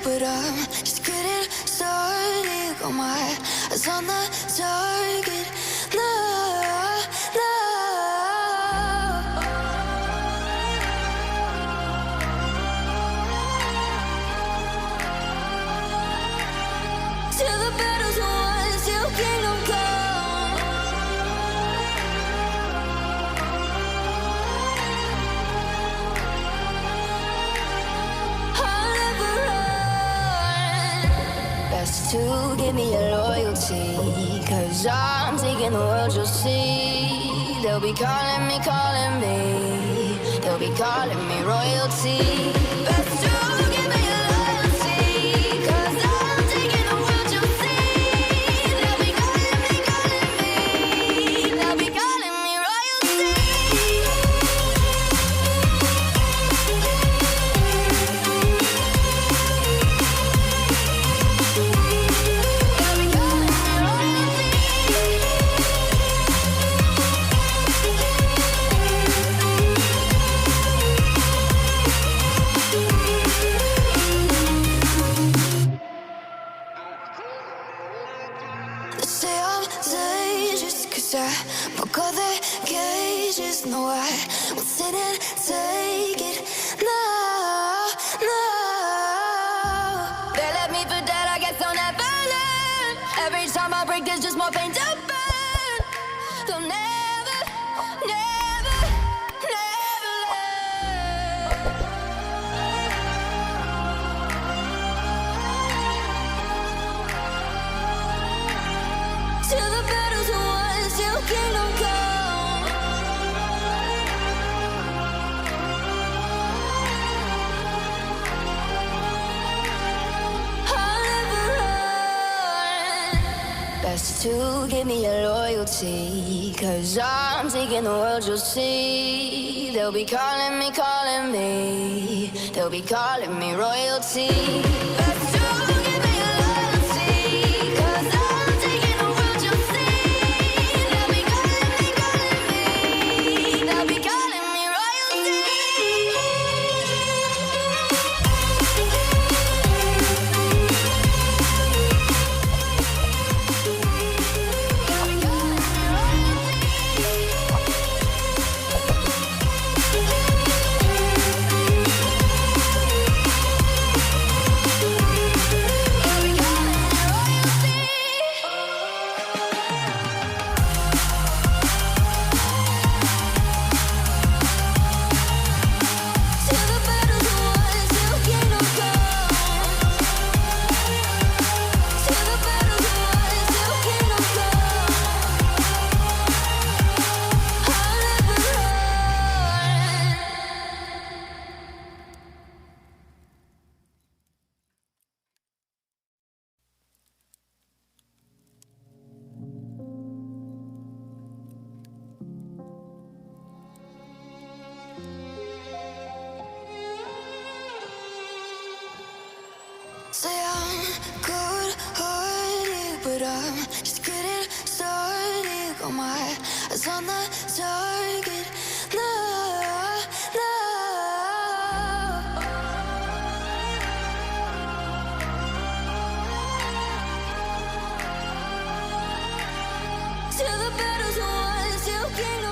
but I'm just getting started. Got my eyes on the target. No, no. Till the battle's won, till kingdom come. I'll never run. Best to give me your loyalty, 'cause I'm taking the world, you'll see. They'll be calling me, calling me. They'll be calling me royalty. Best to give me your loyalty, 'cause I'm taking the world, you'll see. They'll be calling me, calling me. They'll be calling me royalty. They'll be calling me royalty. They say I'm dangerous 'cause I broke all their cages. No, I won't sit and take it. No, no. They left me for dead, I guess I'll never learn. Every time I break, there's just more pain to burn. They'll never, never, never learn. Till the battle's won, till kingdom come. I'll never run. Best to give me your loyalty, 'cause I'm taking the world, you'll see. They'll be calling me, calling me. They'll be calling me royalty. Best to give me your loyalty, 'cause I'm taking the world, you'll see. They'll be calling me, calling me. They'll be calling me royalty. Till the battle's won, till kingdom come. Till the battle's won, till kingdom come. I'll never run. Say I'm good-hearted, but I'm just getting started. Got my eyes on the target. No, no. Till the battle's won, till kingdom